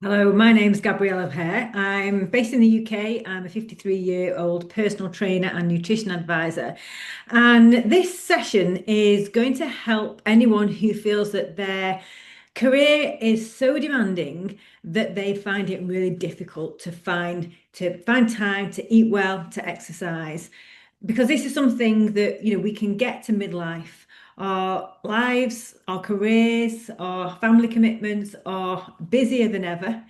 Hello, my name's Gabrielle O'Hare. I'm based in the UK. I'm a 53-year-old personal trainer and nutrition advisor. And this session is going to help anyone who feels that their career is so demanding that they find it really difficult to find time to eat well, to exercise, because this is something that we can get to midlife. Our lives, our careers, our family commitments are busier than ever,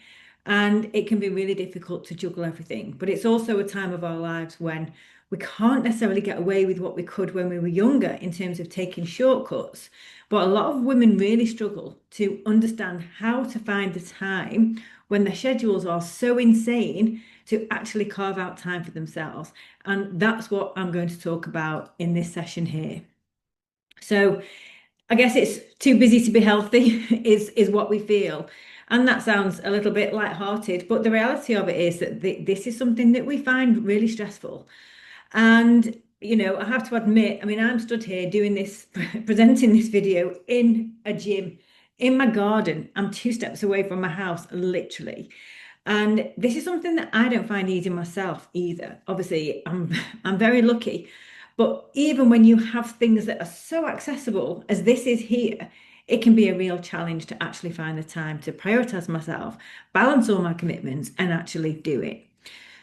and it can be really difficult to juggle everything. But it's also a time of our lives when we can't necessarily get away with what we could when we were younger in terms of taking shortcuts. But a lot of women really struggle to understand how to find the time when their schedules are so insane to actually carve out time for themselves. And that's what I'm going to talk about in this session here. So I guess it's too busy to be healthy is what we feel. And that sounds a little bit light-hearted, but the reality of it is that this is something that we find really stressful. And I have to admit, I mean, I'm stood here doing this, presenting this video in a gym, in my garden. I'm 2 steps away from my house, literally. And this is something that I don't find easy myself either. Obviously, I'm very lucky. But even when you have things that are so accessible as this is here, it can be a real challenge to actually find the time to prioritize myself, balance all my commitments, and actually do it.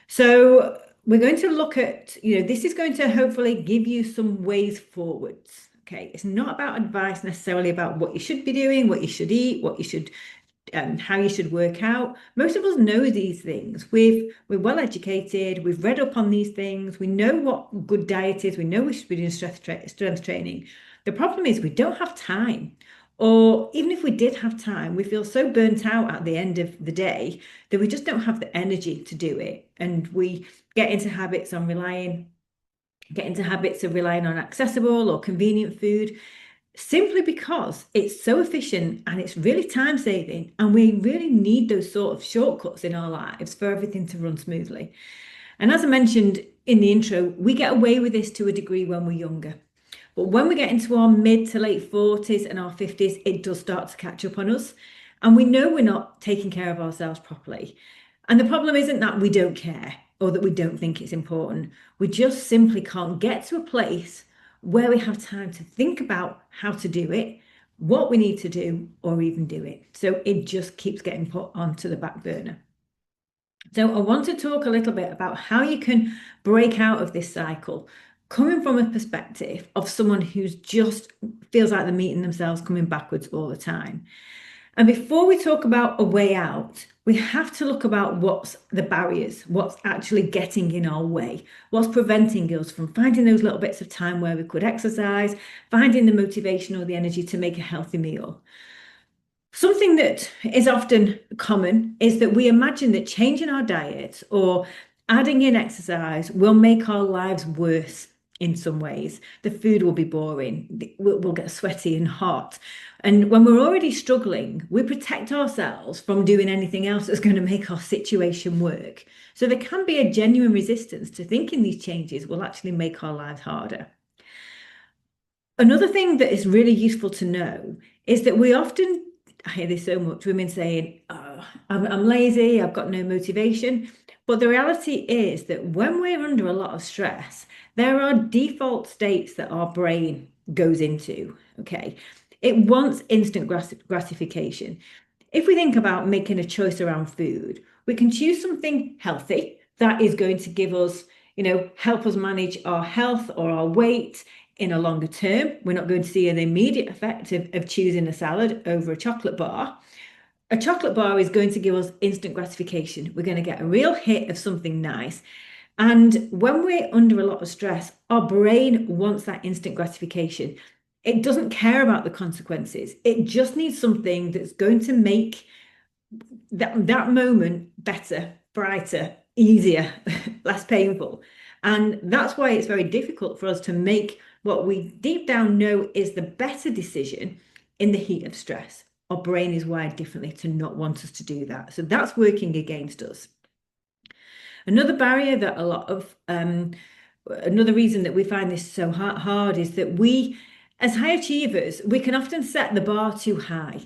So we're going to look at, this is going to hopefully give you some ways forwards. Okay, it's not about advice necessarily about what you should be doing, what you should eat, what you should how you should work out. Most of us know these things. We're well educated. We've read up on these things. We know what good diet is. We know we should be doing strength training. The problem is we don't have time. Or even if we did have time, we feel so burnt out at the end of the day that we just don't have the energy to do it. And we get into habits of relying on accessible or convenient food simply because it's so efficient and it's really time saving, and we really need those sort of shortcuts in our lives for everything to run smoothly. And as I mentioned in the intro, we get away with this to a degree when we're younger. But when we get into our mid to late 40s and our 50s, it does start to catch up on us. And we know we're not taking care of ourselves properly. And the problem isn't that we don't care or that we don't think it's important. We just simply can't get to a place where we have time to think about how to do it, what we need to do, or even do it. So it just keeps getting put onto the back burner. So I want to talk a little bit about how you can break out of this cycle, coming from a perspective of someone who's just feels like they're meeting themselves coming backwards all the time. And before we talk about a way out, we have to look about what's the barriers, what's actually getting in our way, what's preventing us from finding those little bits of time where we could exercise, finding the motivation or the energy to make a healthy meal. Something that is often common is that we imagine that changing our diet or adding in exercise will make our lives worse in some ways. The food will be boring, we'll get sweaty and hot. And when we're already struggling, we protect ourselves from doing anything else that's going to make our situation work. So there can be a genuine resistance to thinking these changes will actually make our lives harder. Another thing that is really useful to know is that I hear this so much, women saying, oh, I'm lazy, I've got no motivation. But the reality is that when we're under a lot of stress, there are default states that our brain goes into, okay? It wants instant gratification. If we think about making a choice around food, we can choose something healthy that is going to give us, help us manage our health or our weight in a longer term. We're not going to see an immediate effect of choosing a salad over a chocolate bar. A chocolate bar is going to give us instant gratification. We're going to get a real hit of something nice. And when we're under a lot of stress, our brain wants that instant gratification. It doesn't care about the consequences. It just needs something that's going to make that moment better, brighter, easier, less painful. And that's why it's very difficult for us to make what we deep down know is the better decision in the heat of stress. Our brain is wired differently to not want us to do that. So that's working against us. Another barrier that another reason that we find this so hard is that we, as high achievers, we can often set the bar too high.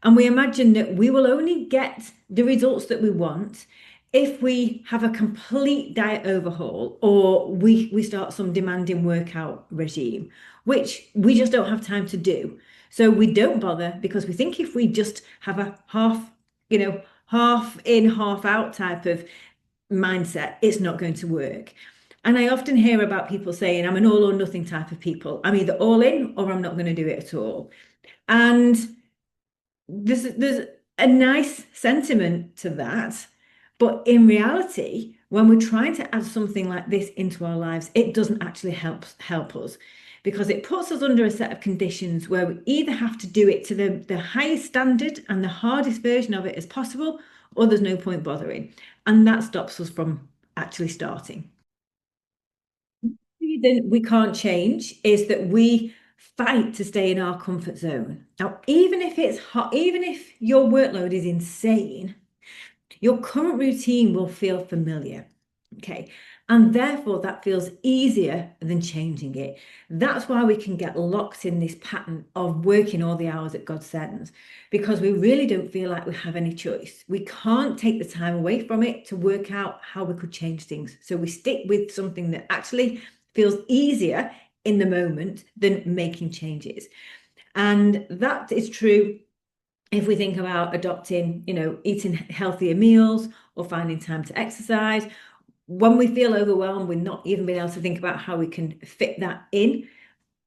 And we imagine that we will only get the results that we want if we have a complete diet overhaul or we start some demanding workout regime, which we just don't have time to do. So we don't bother because we think if we just have a half in, half out type of mindset, it's not going to work. And I often hear about people saying, I'm an all or nothing type of people. I'm either all in or I'm not going to do it at all. And there's a nice sentiment to that. But in reality, when we're trying to add something like this into our lives, it doesn't actually help us because it puts us under a set of conditions where we either have to do it to the highest standard and the hardest version of it as possible, or there's no point bothering. And that stops us from actually starting. The reason we can't change is that we fight to stay in our comfort zone. Now, even if it's hot, even if your workload is insane, your current routine will feel familiar. Okay. And therefore, that feels easier than changing it. That's why we can get locked in this pattern of working all the hours that God sends, because we really don't feel like we have any choice. We can't take the time away from it to work out how we could change things. So we stick with something that actually feels easier in the moment than making changes. And that is true if we think about adopting, eating healthier meals or finding time to exercise. When we feel overwhelmed, we're not even being able to think about how we can fit that in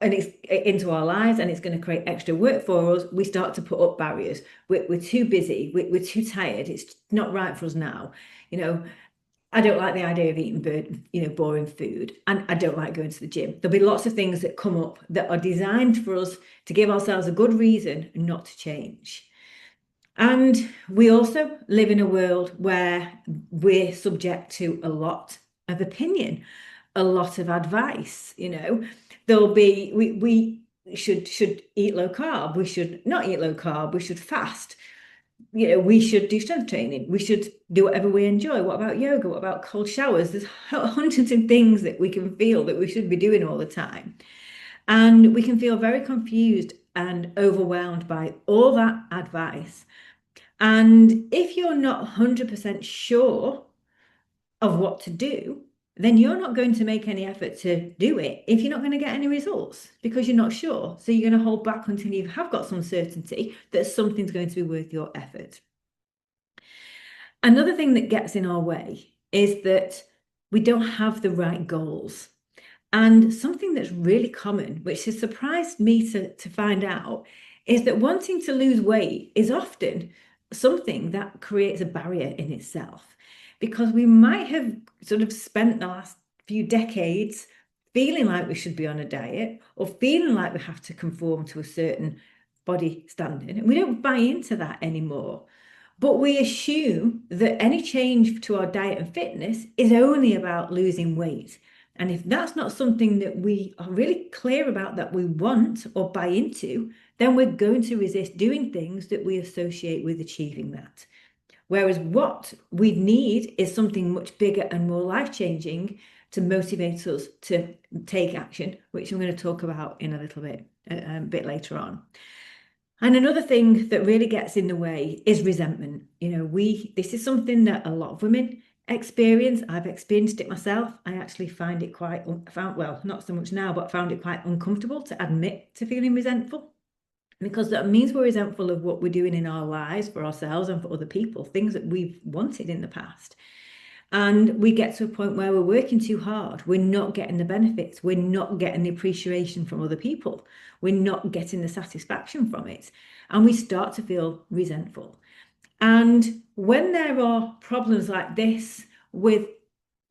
and it's into our lives, and it's going to create extra work for us. We start to put up barriers. We're too busy. We're too tired. It's not right for us now. I don't like the idea of eating boring food, and I don't like going to the gym. There'll be lots of things that come up that are designed for us to give ourselves a good reason not to change. And we also live in a world where we're subject to a lot of opinion, a lot of advice. There'll be we should eat low carb, we should not eat low carb, we should fast, we should do strength training, we should do whatever we enjoy. What about yoga? What about cold showers? There's hundreds of things that we can feel that we should be doing all the time. And we can feel very confused and overwhelmed by all that advice. And if you're not 100% sure of what to do, then you're not going to make any effort to do it if you're not going to get any results because you're not sure. So you're going to hold back until you have got some certainty that something's going to be worth your effort. Another thing that gets in our way is that we don't have the right goals. And something that's really common, which has surprised me to find out, is that wanting to lose weight is often something that creates a barrier in itself, because we might have sort of spent the last few decades feeling like we should be on a diet or feeling like we have to conform to a certain body standard. And we don't buy into that anymore. But we assume that any change to our diet and fitness is only about losing weight. And if that's not something that we are really clear about that we want or buy into, then we're going to resist doing things that we associate with achieving that. Whereas what we need is something much bigger and more life-changing to motivate us to take action, which I'm going to talk about in a bit later on. And another thing that really gets in the way is resentment. This is something that a lot of women experience. I've experienced it myself. I actually find it not so much now, but found it quite uncomfortable to admit to feeling resentful, because that means we're resentful of what we're doing in our lives for ourselves and for other people, things that we've wanted in the past. And we get to a point where we're working too hard. We're not getting the benefits. We're not getting the appreciation from other people. We're not getting the satisfaction from it. And we start to feel resentful. And when there are problems like this with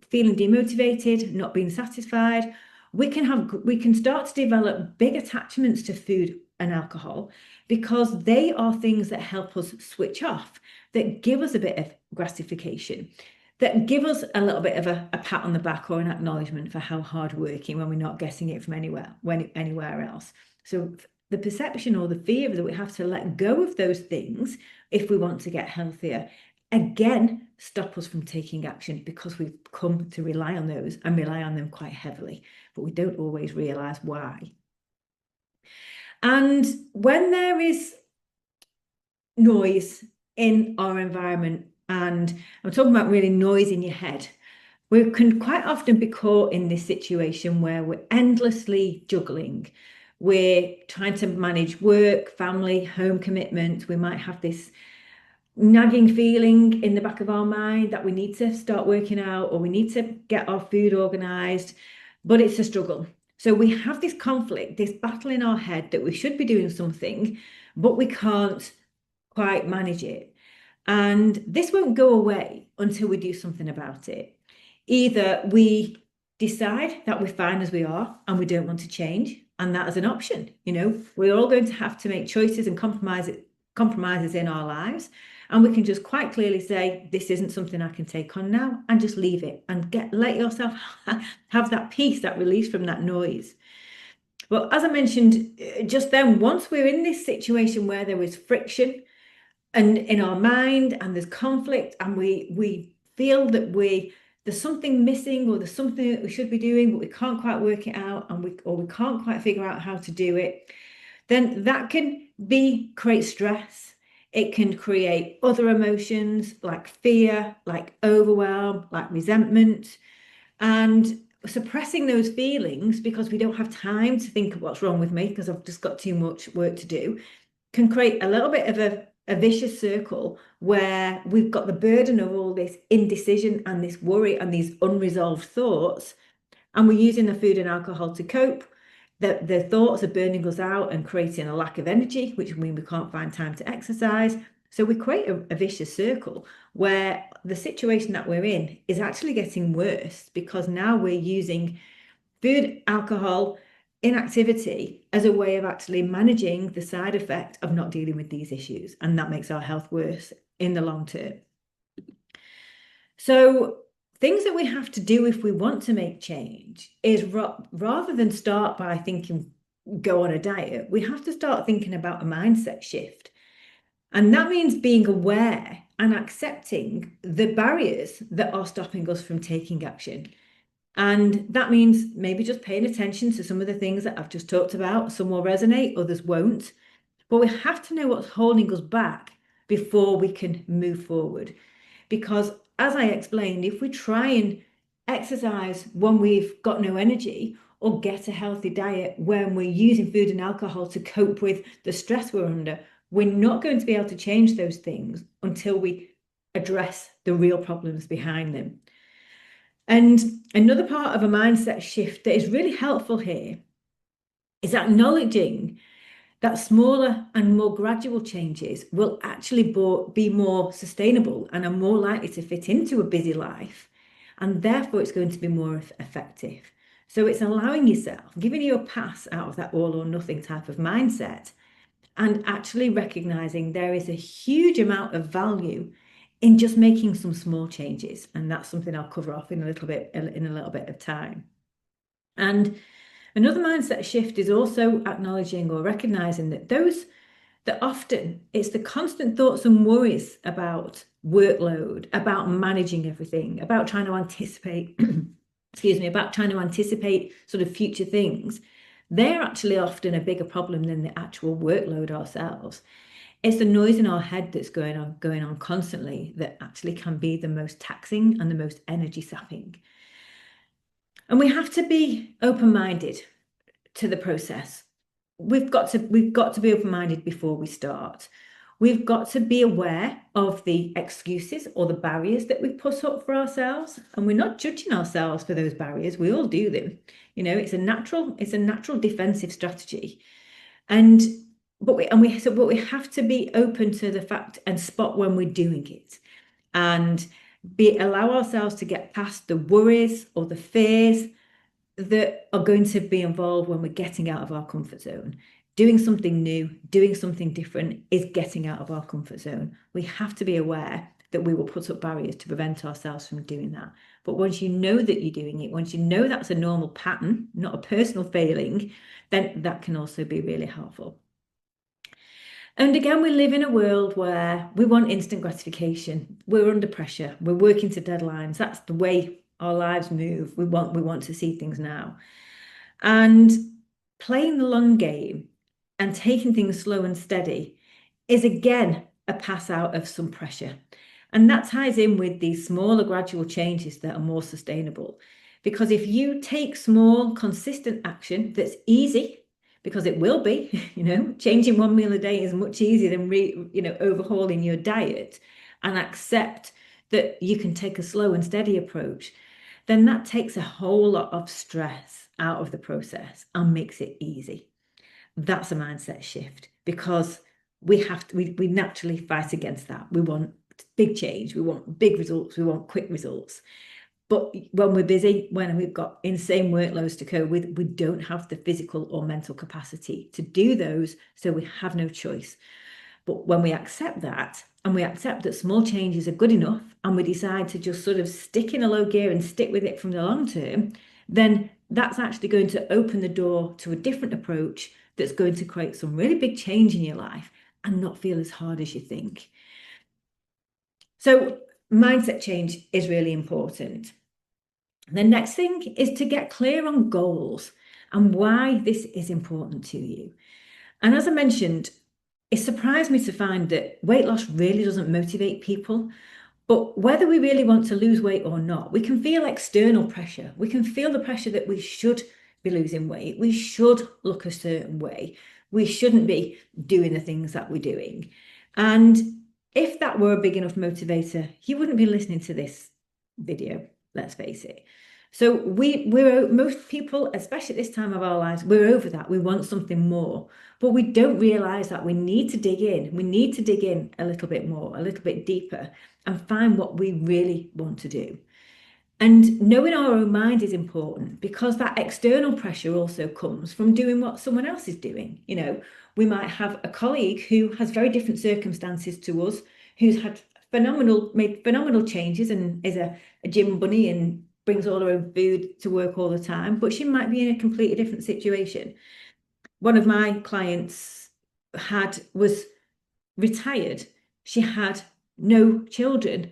feeling demotivated, not being satisfied, we can start to develop big attachments to food and alcohol, because they are things that help us switch off, that give us a bit of gratification, that give us a little bit of a pat on the back or an acknowledgement for how hard working when we're not getting it from anywhere else. So the perception or the fear that we have to let go of those things if we want to get healthier, again, stop us from taking action, because we've come to rely on those and rely on them quite heavily, but we don't always realize why. And when there is noise in our environment. And I'm talking about really noise in your head. We can quite often be caught in this situation where we're endlessly juggling. We're trying to manage work, family, home commitments. We might have this nagging feeling in the back of our mind that we need to start working out or we need to get our food organized, but it's a struggle. So we have this conflict, this battle in our head that we should be doing something, but we can't quite manage it. And this won't go away until we do something about it. Either we decide that we're fine as we are and we don't want to change, and that is an option. We're all going to have to make choices and compromises in our lives. And we can just quite clearly say, this isn't something I can take on now, and just leave it and let yourself have that peace, that release from that noise. Well, as I mentioned just then, once we're in this situation where there is friction and in our mind and there's conflict and we feel that there's something missing or there's something that we should be doing, but we can't quite work it out and we can't quite figure out how to do it, then that can create stress. It can create other emotions like fear, like overwhelm, like resentment, and suppressing those feelings because we don't have time to think of what's wrong with me because I've just got too much work to do can create a little bit of a vicious circle where we've got the burden of all this indecision and this worry and these unresolved thoughts, and we're using the food and alcohol to cope. The thoughts are burning us out and creating a lack of energy, which means we can't find time to exercise. So we create a vicious circle where the situation that we're in is actually getting worse because now we're using food, alcohol, inactivity as a way of actually managing the side effect of not dealing with these issues. And that makes our health worse in the long term. So things that we have to do if we want to make change is rather than start by thinking, go on a diet, we have to start thinking about a mindset shift. And that means being aware and accepting the barriers that are stopping us from taking action. And that means maybe just paying attention to some of the things that I've just talked about. Some will resonate, others won't. But we have to know what's holding us back before we can move forward. Because as I explained, if we try and exercise when we've got no energy or get a healthy diet when we're using food and alcohol to cope with the stress we're under, we're not going to be able to change those things until we address the real problems behind them. And another part of a mindset shift that is really helpful here is acknowledging that smaller and more gradual changes will actually be more sustainable and are more likely to fit into a busy life. And therefore, it's going to be more effective. So it's allowing yourself, giving you a pass out of that all or nothing type of mindset, and actually recognizing there is a huge amount of value in just making some small changes. And that's something I'll cover off in a little bit of time. And another mindset shift is also acknowledging or recognizing that often it's the constant thoughts and worries about workload, about managing everything, about trying to anticipate, about trying to anticipate sort of future things. They're actually often a bigger problem than the actual workload ourselves. It's the noise in our head that's going on constantly that actually can be the most taxing and the most energy sapping. And we have to be open-minded to the process. We've got to be open-minded before we start. We've got to be aware of the excuses or the barriers that we've put up for ourselves, and we're not judging ourselves for those barriers. We all do them. It's a natural defensive strategy. But we have to be open to the fact and spot when we're doing it, and allow ourselves to get past the worries or the fears that are going to be involved when we're getting out of our comfort zone. Doing something new, doing something different is getting out of our comfort zone. We have to be aware that we will put up barriers to prevent ourselves from doing that. But once you know that you're doing it, once you know that's a normal pattern, not a personal failing, then that can also be really helpful. And again, we live in a world where we want instant gratification. We're under pressure. We're working to deadlines. That's the way our lives move. We want to see things now. And playing the long game and taking things slow and steady is again a pass out of some pressure. And that ties in with these smaller gradual changes that are more sustainable. Because if you take small, consistent action that's easy, because it will be, changing one meal a day is much easier than overhauling your diet, and accept that you can take a slow and steady approach, then that takes a whole lot of stress out of the process and makes it easy. That's a mindset shift, because we naturally fight against that. We want big change, we want big results, we want quick results. But when we're busy, when we've got insane workloads to cope with, we don't have the physical or mental capacity to do those, so we have no choice. But when we accept that, and we accept that small changes are good enough, and we decide to just sort of stick in a low gear and stick with it from the long term, then that's actually going to open the door to a different approach that's going to create some really big change in your life and not feel as hard as you think. So mindset change is really important. The next thing is to get clear on goals and why this is important to you. And as I mentioned, it surprised me to find that weight loss really doesn't motivate people. But whether we really want to lose weight or not, we can feel external pressure. We can feel the pressure that we should be losing weight. We should look a certain way. We shouldn't be doing the things that we're doing. And if that were a big enough motivator, you wouldn't be listening to this video, let's face it. So we're most people, especially at this time of our lives, we're over that. We want something more, but we don't realize that we need to dig in. We need to dig in a little bit more, a little bit deeper, and find what we really want to do. And knowing our own mind is important, because that external pressure also comes from doing what someone else is doing. We might have a colleague who has very different circumstances to us, who's made phenomenal changes and is a gym bunny and brings all her own food to work all the time, but she might be in a completely different situation. One of my clients was retired. She had no children.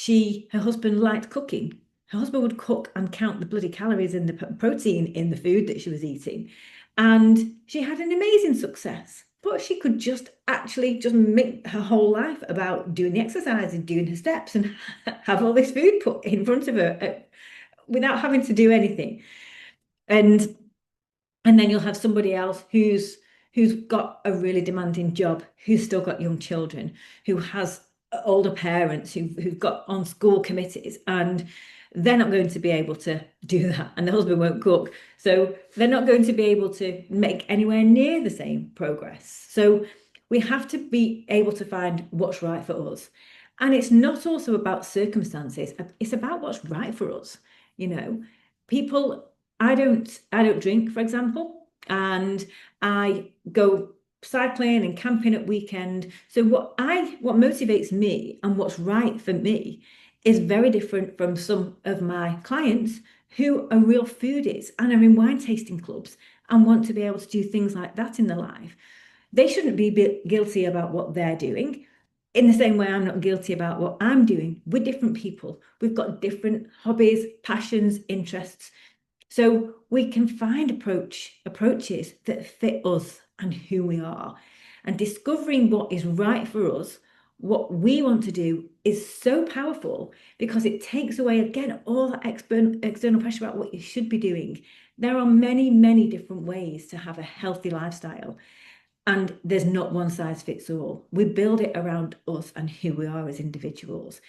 Her husband liked cooking. Her husband would cook and count the bloody calories and the protein in the food that she was eating. And she had an amazing success. But she could just make her whole life about doing the exercise and doing her steps and have all this food put in front of her without having to do anything. And then you'll have somebody else who's got a really demanding job, who's still got young children, who has older parents who've got on school committees, and they're not going to be able to do that, and the husband won't cook, so they're not going to be able to make anywhere near the same progress. So we have to be able to find what's right for us. And it's not also about circumstances, it's about what's right for us. People, I don't drink, for example, and I go cycling and camping at weekend. So what motivates me and what's right for me is very different from some of my clients who are real foodies and are in wine tasting clubs and want to be able to do things like that in their life. They shouldn't be guilty about what they're doing. In the same way, I'm not guilty about what I'm doing. We're different people. We've got different hobbies, passions, interests. So we can find approaches that fit us and who we are. And discovering what is right for us, what we want to do, is so powerful, because it takes away, again, all that external pressure about what you should be doing. There are many, many different ways to have a healthy lifestyle. And there's not one size fits all. We build it around us and who we are as individuals.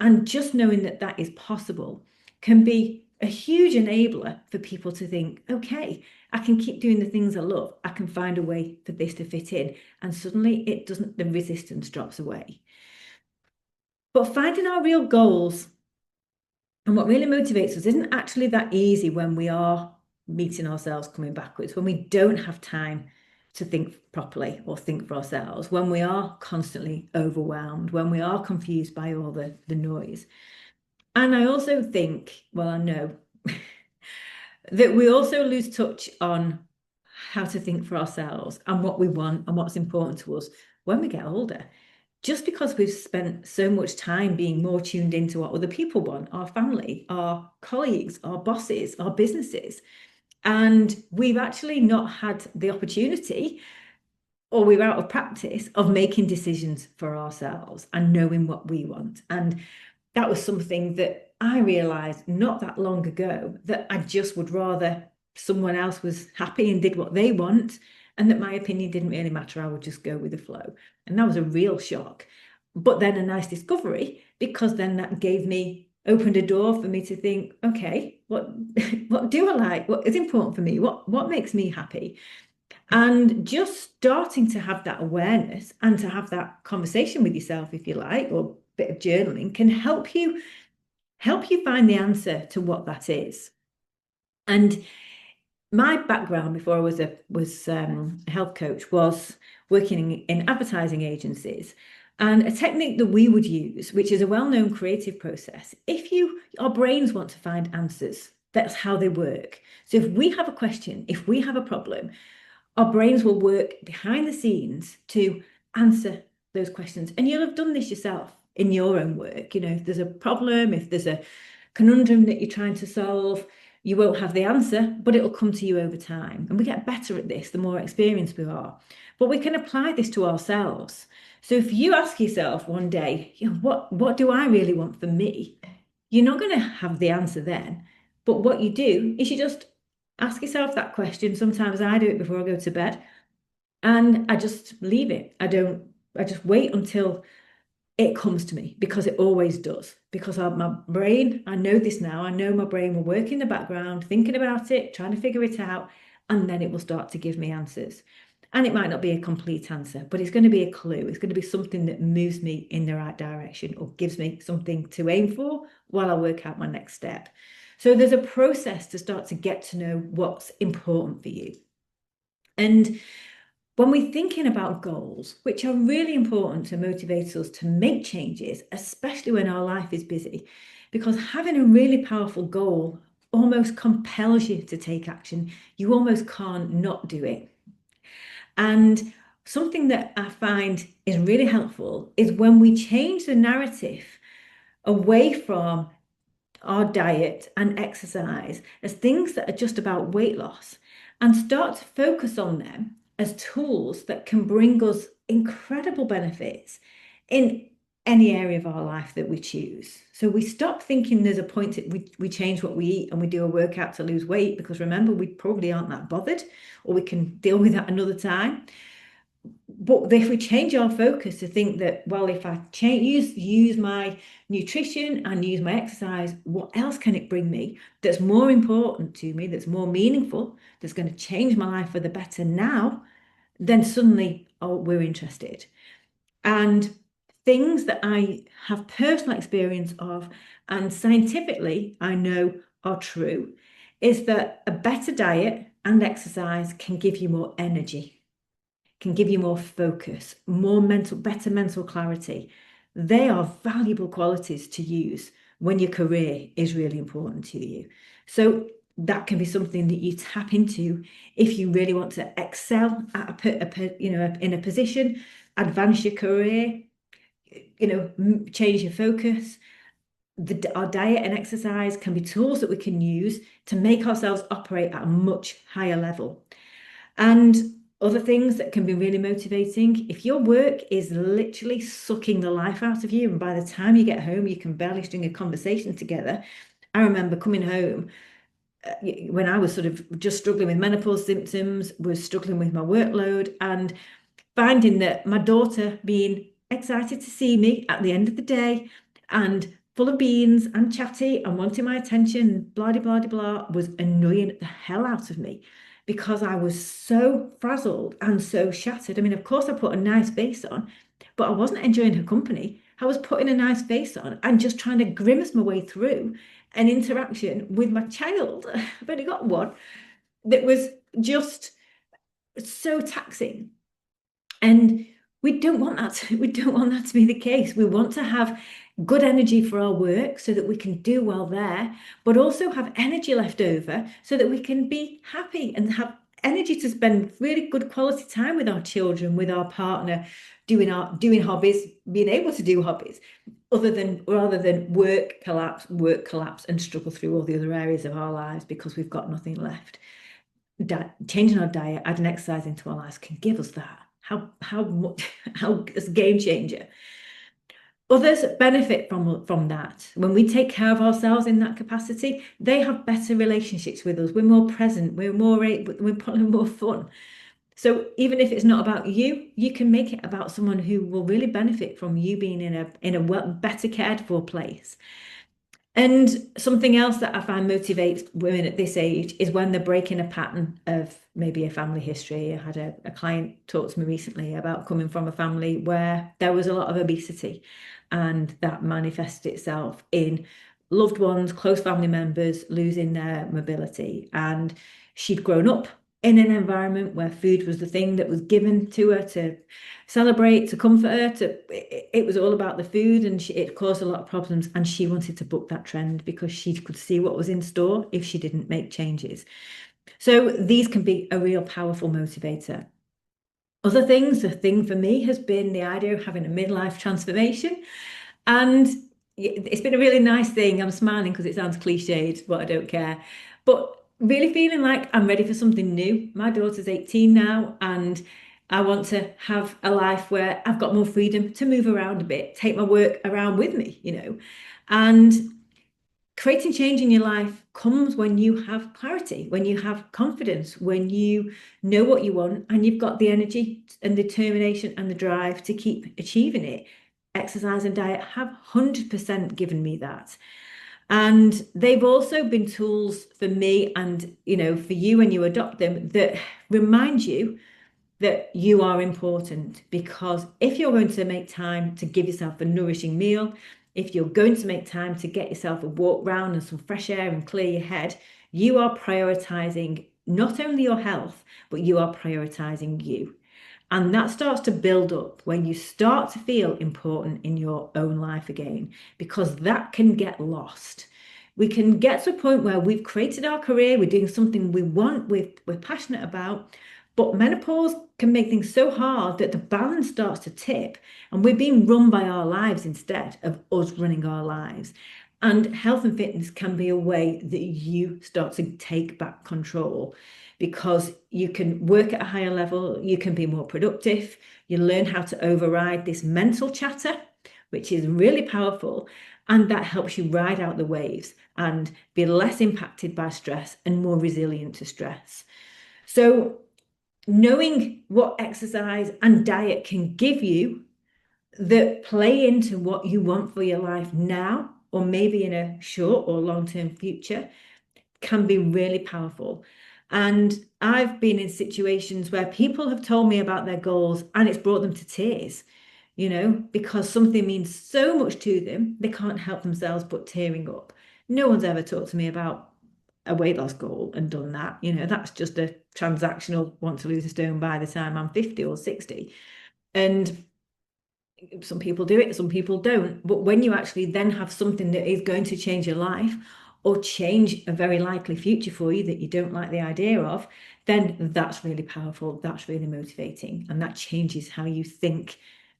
And just knowing that that is possible can be a huge enabler for people to think, okay, I can keep doing the things I love. I can find a way for this to fit in. And suddenly the resistance drops away. But finding our real goals and what really motivates us isn't actually that easy when we are meeting ourselves coming backwards, when we don't have time to think properly or think for ourselves, when we are constantly overwhelmed, when we are confused by all the noise. And I also think, well, I know that we also lose touch on how to think for ourselves and what we want and what's important to us when we get older. Just because we've spent so much time being more tuned into what other people want, our family, our colleagues, our bosses, our businesses, and we've actually not had the opportunity or we're out of practice of making decisions for ourselves and knowing what we want. And that was something that I realized not that long ago, that I just would rather someone else was happy and did what they want, and that my opinion didn't really matter. I would just go with the flow. And that was a real shock. But then a nice discovery, because then that opened a door for me to think, okay, what do I like? What is important for me? What makes me happy? And just starting to have that awareness and to have that conversation with yourself, if you like, or a bit of journaling, can help you find the answer to what that is. And my background before I was a health coach was working in advertising agencies. And a technique that we would use, which is a well-known creative process, our brains want to find answers. That's how they work. So if we have a question, if we have a problem, our brains will work behind the scenes to answer those questions. And you'll have done this yourself in your own work. If there's a problem, if there's a conundrum that you're trying to solve, you won't have the answer, but it'll come to you over time. And we get better at this the more experienced we are. But we can apply this to ourselves. So if you ask yourself one day, what do I really want for me? You're not going to have the answer then. But what you do is you just ask yourself that question. Sometimes I do it before I go to bed, and I just leave it. I just wait until it comes to me, because it always does. Because my brain, I know this now, I know my brain will work in the background, thinking about it, trying to figure it out, and then it will start to give me answers. And it might not be a complete answer, but it's going to be a clue. It's going to be something that moves me in the right direction or gives me something to aim for while I work out my next step. So there's a process to start to get to know what's important for you. And when we're thinking about goals, which are really important to motivate us to make changes, especially when our life is busy, because having a really powerful goal almost compels you to take action. You almost can't not do it. And something that I find is really helpful is when we change the narrative away from our diet and exercise as things that are just about weight loss, and start to focus on them as tools that can bring us incredible benefits in any area of our life that we choose. So we stop thinking there's a point that we change what we eat and we do a workout to lose weight, because remember, we probably aren't that bothered, or we can deal with that another time. But if we change our focus to think that, well, if I use my nutrition and use my exercise, what else can it bring me that's more important to me, that's more meaningful, that's going to change my life for the better now, then suddenly, oh, we're interested. And things that I have personal experience of, and scientifically I know are true, is that a better diet and exercise can give you more energy, can give you more focus, better mental clarity. They are valuable qualities to use when your career is really important to you. So that can be something that you tap into if you really want to excel at in a position, advance your career, change your focus. Our diet and exercise can be tools that we can use to make ourselves operate at a much higher level. And other things that can be really motivating, if your work is literally sucking the life out of you, and by the time you get home, you can barely string a conversation together. I remember coming home when I was sort of just struggling with menopause symptoms, was struggling with my workload, and finding that my daughter being excited to see me at the end of the day and full of beans and chatty and wanting my attention, blah, blah, blah, blah, was annoying the hell out of me, because I was so frazzled and so shattered. I mean, of course, I put a nice face on, but I wasn't enjoying her company. I was putting a nice face on and just trying to grimace my way through an interaction with my child. I've only got one, that was just so taxing. And we don't want that. We don't want that to be the case. We want to have good energy for our work so that we can do well there, but also have energy left over so that we can be happy and have energy to spend really good quality time with our children, with our partner, doing hobbies, being able to do hobbies, rather than work collapse, and struggle through all the other areas of our lives because we've got nothing left. Changing our diet, adding exercise into our lives can give us that. how much how it's a game changer. Others benefit from that. When we take care of ourselves in that capacity, they have better relationships with us. We're more present. We're putting more fun. So even if it's not about you, you can make it about someone who will really benefit from you being in a better cared for place. And something else that I find motivates women at this age is when they're breaking a pattern of maybe a family history. I had a client talk to me recently about coming from a family where there was a lot of obesity, and that manifested itself in loved ones, close family members losing their mobility. And she'd grown up in an environment where food was the thing that was given to her to celebrate, to comfort her. It was all about the food, and it caused a lot of problems. And she wanted to buck that trend because she could see what was in store if she didn't make changes. So these can be a real powerful motivator. Other things, the thing for me has been the idea of having a midlife transformation. And it's been a really nice thing. I'm smiling because it sounds cliched, but I don't care. But really feeling like I'm ready for something new. My daughter's 18 now, and I want to have a life where I've got more freedom to move around a bit, take my work around with me, And creating change in your life comes when you have clarity, when you have confidence, when you know what you want and you've got the energy and determination and the drive to keep achieving it. Exercise and diet have 100% given me that. And they've also been tools for me and, for you when you adopt them that remind you that you are important. Because if you're going to make time to give yourself a nourishing meal, if you're going to make time to get yourself a walk round and some fresh air and clear your head, you are prioritizing not only your health, but you are prioritizing you. And that starts to build up when you start to feel important in your own life again, because that can get lost. We can get to a point where we've created our career, we're doing something we want, we're passionate about, but menopause can make things so hard that the balance starts to tip, and we're being run by our lives instead of us running our lives. And health and fitness can be a way that you start to take back control, because you can work at a higher level, you can be more productive, you learn how to override this mental chatter, which is really powerful, and that helps you ride out the waves and be less impacted by stress and more resilient to stress. So knowing what exercise and diet can give you that play into what you want for your life now, or maybe in a short or long-term future, can be really powerful. And I've been in situations where people have told me about their goals and it's brought them to tears, because something means so much to them, they can't help themselves but tearing up. No one's ever talked to me about a weight loss goal and done that. That's just a transactional want to lose a stone by the time I'm 50 or 60. And some people do it, some people don't. But when you actually then have something that is going to change your life or change a very likely future for you that you don't like the idea of, then that's really powerful. That's really motivating. And that changes how you think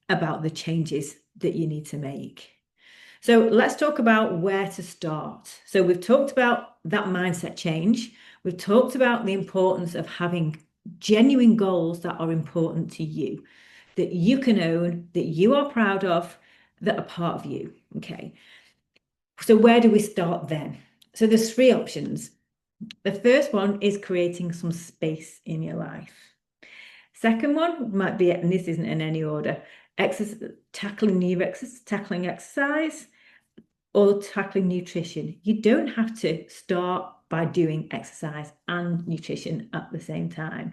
about the changes that you need to make. So let's talk about where to start. So we've talked about that mindset change. We've talked about the importance of having genuine goals that are important to you, that you can own, that you are proud of, that are part of you. Okay. So where do we start then? So there's three options. The first one is creating some space in your life. Second one might be, and this isn't in any order, tackling exercise or tackling nutrition. You don't have to start by doing exercise and nutrition at the same time.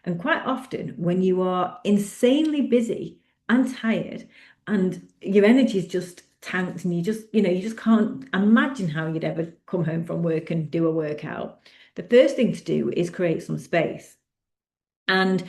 And quite often, when you are insanely busy and tired and your energy is just tanked and you just can't imagine how you'd ever come home from work and do a workout, the first thing to do is create some space. And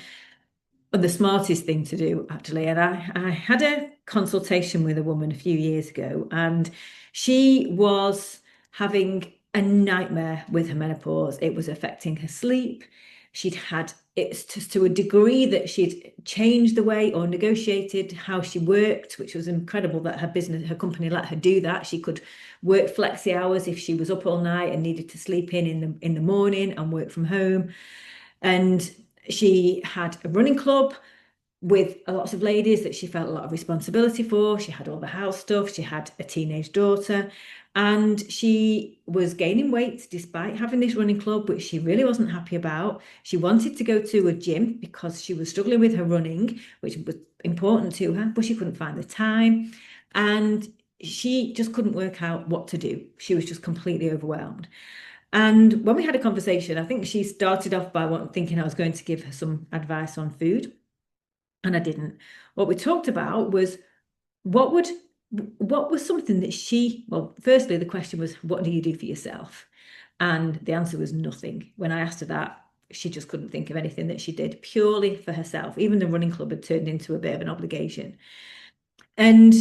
the smartest thing to do, actually. And I had a consultation with a woman a few years ago, and she was having a nightmare with her menopause. It was affecting her sleep. She'd had it to a degree that she'd changed the way or negotiated how she worked, which was incredible that her company let her do that. She could work flexi hours if she was up all night and needed to sleep in the morning and work from home. And she had a running club, with lots of ladies that she felt a lot of responsibility for. She had all the house stuff, she had a teenage daughter, and she was gaining weight despite having this running club, which she really wasn't happy about. She wanted to go to a gym because she was struggling with her running, which was important to her, but she couldn't find the time. And she just couldn't work out what to do. She was just completely overwhelmed. And when we had a conversation, I think she started off by thinking I was going to give her some advice on food, and I didn't. What we talked about was what would what was something that well, firstly, the question was, what do you do for yourself? And the answer was nothing. When I asked her that, she just couldn't think of anything that she did purely for herself. Even the running club had turned into a bit of an obligation. And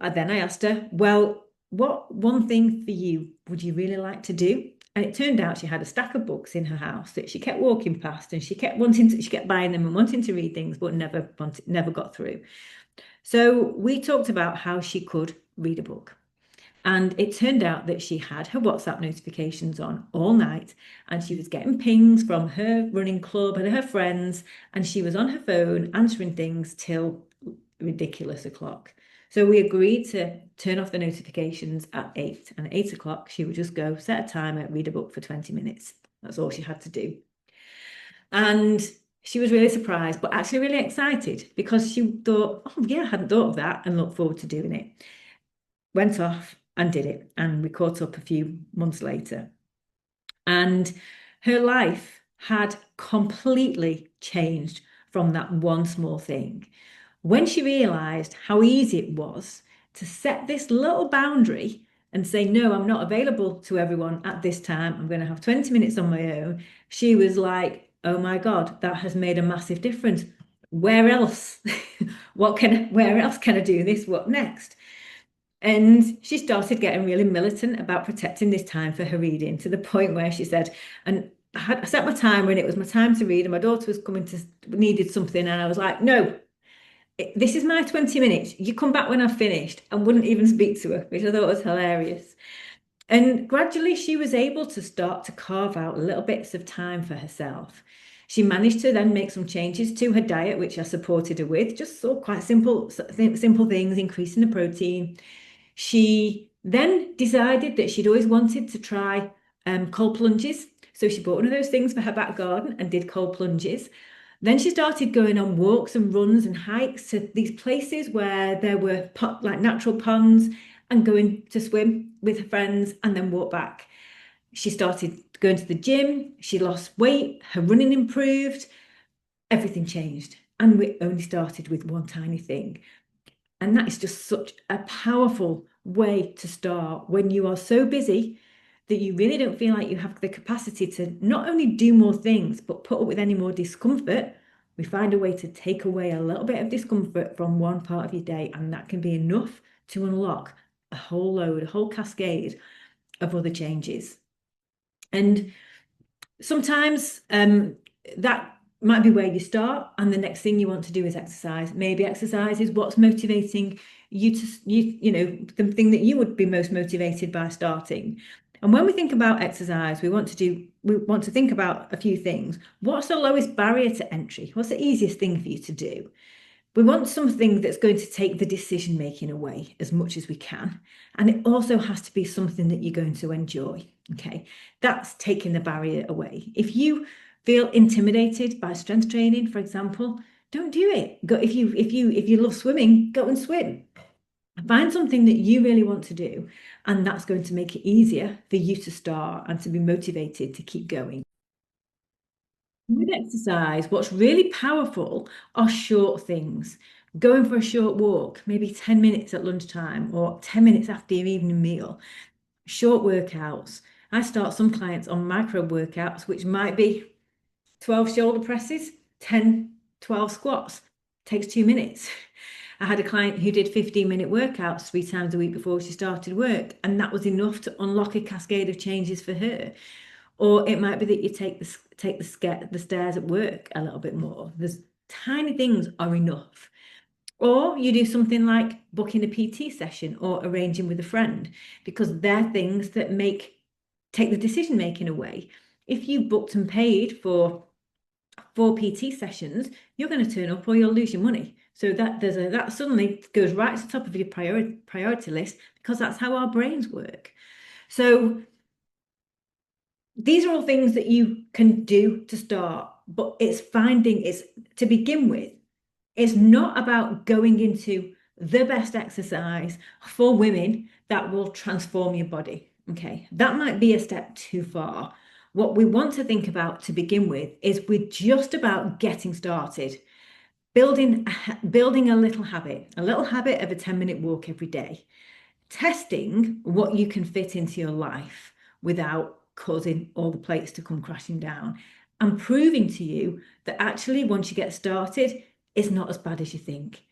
then I asked her, well, what one thing for you would you really like to do? And it turned out she had a stack of books in her house that she kept walking past, and she kept buying them and wanting to read things, but never got through. So we talked about how she could read a book. And it turned out that she had her WhatsApp notifications on all night, and she was getting pings from her running club and her friends, and she was on her phone answering things till ridiculous o'clock. So we agreed to turn off the notifications at 8. And at 8 o'clock, she would just go, set a timer, read a book for 20 minutes. That's all she had to do. And she was really surprised, but actually really excited, because she thought, oh, yeah, I hadn't thought of that, and looked forward to doing it. Went off and did it. And we caught up a few months later. And her life had completely changed from that one small thing. When she realized how easy it was to set this little boundary and say, no, I'm not available to everyone at this time, I'm going to have 20 minutes on my own, she was like, oh my God, that has made a massive difference. Where else? Where else can I do this? What next? And she started getting really militant about protecting this time for her reading, to the point where she said, and I set my time when it was my time to read, and my daughter was needed something, and I was like, no, this is my 20 minutes. You come back when I've finished, and wouldn't even speak to her, which I thought was hilarious. And gradually she was able to start to carve out little bits of time for herself. She managed to then make some changes to her diet, which I supported her with, just sort of quite simple things, increasing the protein. She then decided that she'd always wanted to try cold plunges. So she bought one of those things for her back garden and did cold plunges. Then she started going on walks and runs and hikes to these places where there were like natural ponds, and going to swim with her friends and then walk back. She started going to the gym. She lost weight. Her running improved. Everything changed. And we only started with one tiny thing. And that is just such a powerful way to start when you are so busy that you really don't feel like you have the capacity to not only do more things, but put up with any more discomfort. We find a way to take away a little bit of discomfort from one part of your day, and that can be enough to unlock a whole cascade of other changes. And sometimes that might be where you start, and the next thing you want to do is exercise. Maybe exercise is what's motivating you to, the thing that you would be most motivated by starting. And when we think about exercise, we want to think about a few things. What's the lowest barrier to entry? What's the easiest thing for you to do? We want something that's going to take the decision making away as much as we can. And it also has to be something that you're going to enjoy. Okay, that's taking the barrier away. If you feel intimidated by strength training, for example, don't do it. Go if you love swimming, go and swim. Find something that you really want to do, and that's going to make it easier for you to start and to be motivated to keep going. With exercise, what's really powerful are short things. Going for a short walk, maybe 10 minutes at lunchtime or 10 minutes after your evening meal. Short workouts. I start some clients on micro workouts, which might be 12 shoulder presses, 10, 12 squats. Takes 2 minutes. I had a client who did 15-minute workouts 3 times a week before she started work, and that was enough to unlock a cascade of changes for her. Or it might be that you take the stairs at work a little bit more. There's tiny things are enough. Or you do something like booking a PT session or arranging with a friend, because they're things that take the decision making away. If you booked and paid for 4 PT sessions, you're going to turn up or you'll lose your money. So that suddenly goes right to the top of your priority list, because that's how our brains work. So these are all things that you can do to start, but it's to begin with, it's not about going into the best exercise for women that will transform your body. Okay, that might be a step too far. What we want to think about to begin with is we're just about getting started, building a little habit of a 10-minute walk every day, testing what you can fit into your life without causing all the plates to come crashing down, and proving to you that actually once you get started, it's not as bad as you think.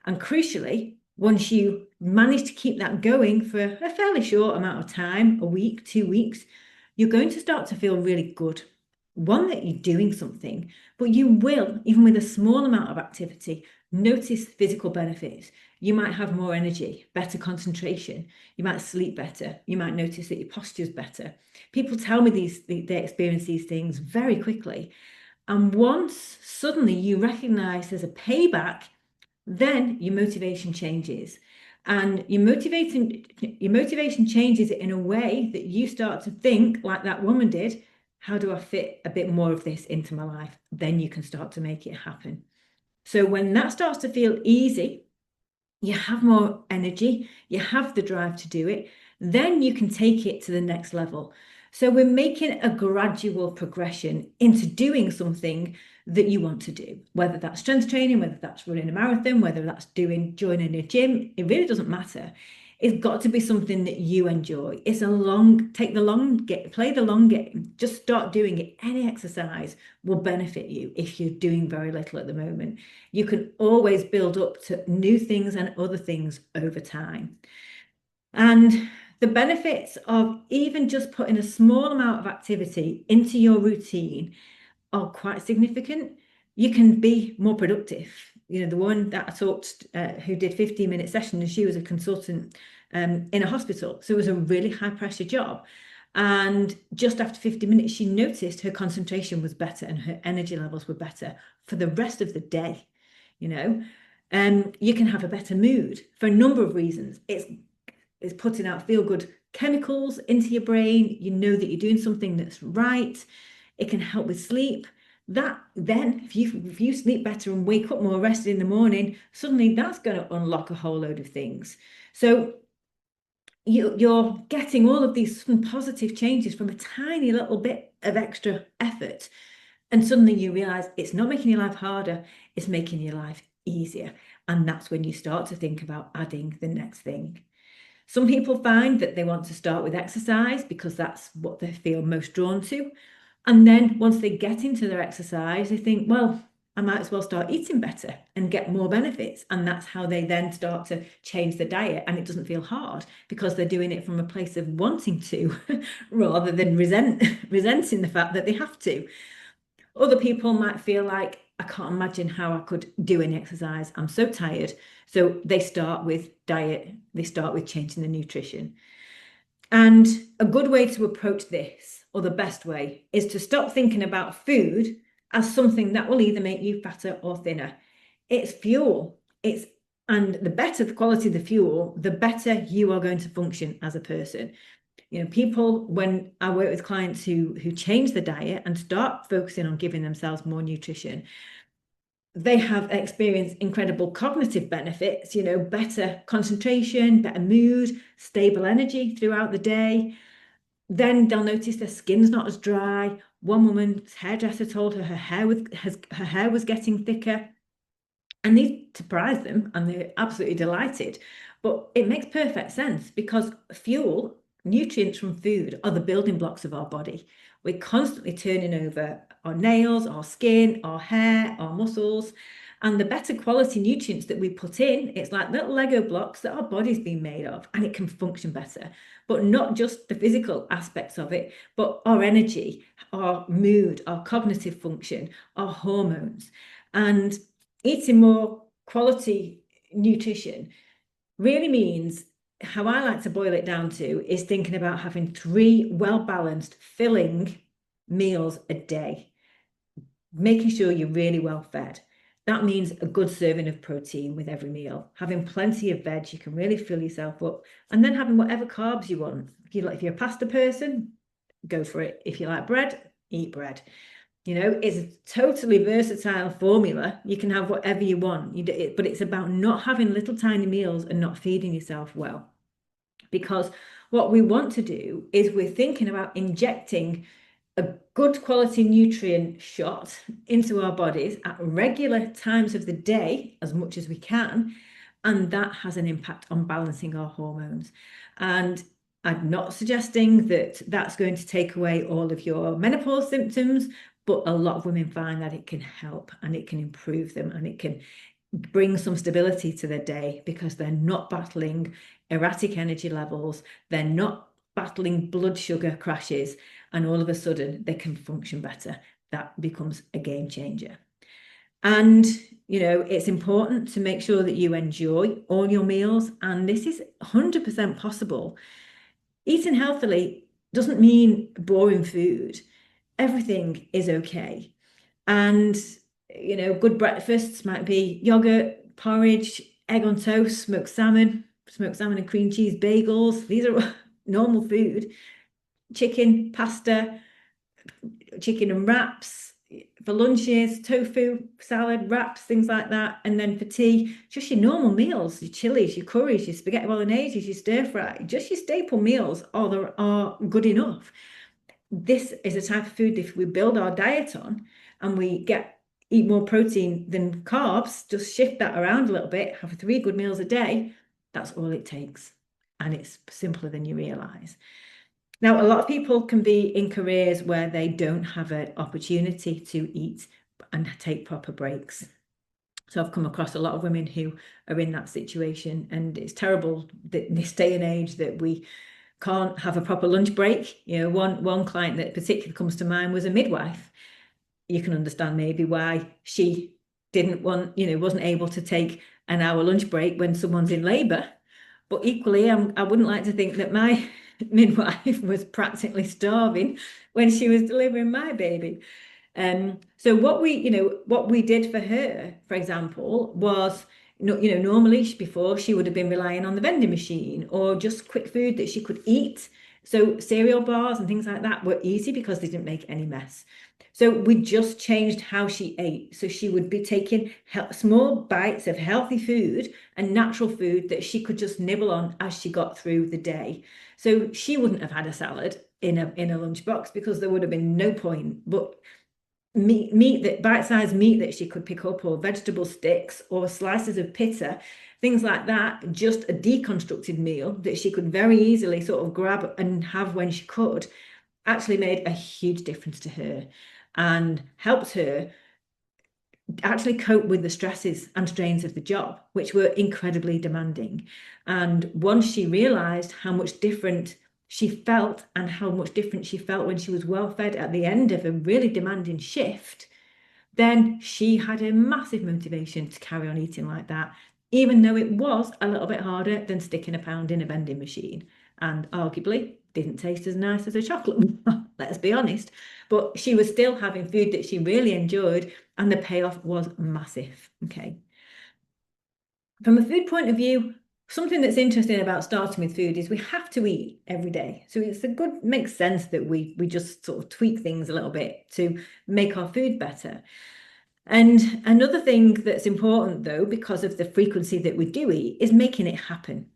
And crucially, once you manage to keep that going for a fairly short amount of time, a week, 2 weeks, you're going to start to feel really good. One, that you're doing something, but you will, even with a small amount of activity, notice physical benefits. You might have more energy, better concentration. You might sleep better. You might notice that your posture is better. People tell me they experience these things very quickly. And once suddenly you recognize there's a payback, then your motivation changes. And your motivation changes in a way that you start to think like that woman did, how do I fit a bit more of this into my life? Then you can start to make it happen. So when that starts to feel easy, you have more energy, you have the drive to do it, then you can take it to the next level. So we're making a gradual progression into doing something that you want to do, whether that's strength training, whether that's running a marathon, whether that's joining a gym, it really doesn't matter. It's got to be something that you enjoy. It's play the long game. Just start doing it. Any exercise will benefit you if you're doing very little at the moment. You can always build up to new things and other things over time. And the benefits of even just putting a small amount of activity into your routine are quite significant. You can be more productive. You know, the one that I talked, who did 15-minute sessions, she was a consultant in a hospital. So it was a really high pressure job. And just after 50 minutes, she noticed her concentration was better and her energy levels were better for the rest of the day. You know, you can have a better mood for a number of reasons. It's putting out feel good chemicals into your brain. You know that you're doing something that's right. It can help with sleep. That then, if you sleep better and wake up more rested in the morning, suddenly that's going to unlock a whole load of things. So you're getting all of these positive changes from a tiny little bit of extra effort. And suddenly you realize it's not making your life harder, it's making your life easier. And that's when you start to think about adding the next thing. Some people find that they want to start with exercise because that's what they feel most drawn to. And then once they get into their exercise, they think, well, I might as well start eating better and get more benefits. And that's how they then start to change the diet. And it doesn't feel hard because they're doing it from a place of wanting to rather than resenting the fact that they have to. Other people might feel like, I can't imagine how I could do any exercise. I'm so tired. So they start with diet, they start with changing the nutrition. And a good way to approach this, or the best way, is to stop thinking about food as something that will either make you fatter or thinner. It's fuel. And the better the quality of the fuel, the better you are going to function as a person. You know, people, when I work with clients who change the diet and start focusing on giving themselves more nutrition, they have experienced incredible cognitive benefits, you know, better concentration, better mood, stable energy throughout the day. Then they'll notice their skin's not as dry. One woman's hairdresser told her her hair was getting thicker. And these surprised them and they're absolutely delighted. But it makes perfect sense because fuel, nutrients from food, are the building blocks of our body. We're constantly turning over our nails, our skin, our hair, our muscles. And the better quality nutrients that we put in, it's like little Lego blocks that our body's been made of, and it can function better. But not just the physical aspects of it, but our energy, our mood, our cognitive function, our hormones. And eating more quality nutrition really means, how I like to boil it down to, is thinking about having 3 well-balanced, filling meals a day. making sure you're really well fed. That means a good serving of protein with every meal, having plenty of veg, you can really fill yourself up, and then having whatever carbs you want. If you're a pasta person, go for it. If you like bread, eat bread. It's a totally versatile formula. You can have whatever you want, but it's about not having little tiny meals and not feeding yourself well. Because what we want to do is we're thinking about injecting a good quality nutrient shot into our bodies at regular times of the day, as much as we can, and that has an impact on balancing our hormones. And I'm not suggesting that that's going to take away all of your menopause symptoms, but a lot of women find that it can help and it can improve them and it can bring some stability to their day because they're not battling erratic energy levels, they're not battling blood sugar crashes, and all of a sudden they can function better. That becomes a game changer. And it's important to make sure that you enjoy all your meals, and this is 100% possible. Eating healthily doesn't mean boring food. Everything is okay. And good breakfasts might be yogurt, porridge, egg on toast, smoked salmon and cream cheese bagels. These are normal food. Chicken, pasta, chicken and wraps for lunches, tofu, salad, wraps, things like that. And then for tea, just your normal meals, your chilies, your curries, your spaghetti bolognese, your stir fry, just your staple meals are good enough. This is a type of food if we build our diet on and we eat more protein than carbs, just shift that around a little bit, have 3 good meals a day, that's all it takes. And it's simpler than you realize. Now, a lot of people can be in careers where they don't have an opportunity to eat and take proper breaks. So I've come across a lot of women who are in that situation, and it's terrible that in this day and age that we can't have a proper lunch break. One client that particularly comes to mind was a midwife. You can understand maybe why she wasn't able to take an hour lunch break when someone's in labor. But equally, I wouldn't like to think that my midwife was practically starving when she was delivering my baby. So what we did for her, for example, was normally before she would have been relying on the vending machine or just quick food that she could eat. So cereal bars and things like that were easy because they didn't make any mess. So we just changed how she ate. So she would be taking small bites of healthy food and natural food that she could just nibble on as she got through the day. So she wouldn't have had a salad in a lunchbox because there would have been no point. But bite-sized meat that she could pick up, or vegetable sticks, or slices of pita, things like that, just a deconstructed meal that she could very easily sort of grab and have when she could, actually made a huge difference to her and helped her actually cope with the stresses and strains of the job, which were incredibly demanding. And once she realized how much different she felt and how much different she felt when she was well fed at the end of a really demanding shift, then she had a massive motivation to carry on eating like that, even though it was a little bit harder than sticking a pound in a vending machine and arguably didn't taste as nice as a chocolate bar, let's be honest. But she was still having food that she really enjoyed, and the payoff was massive. Okay. From a food point of view, something that's interesting about starting with food is we have to eat every day. So makes sense that we just sort of tweak things a little bit to make our food better. And another thing that's important, though, because of the frequency that we do eat, is making it happen.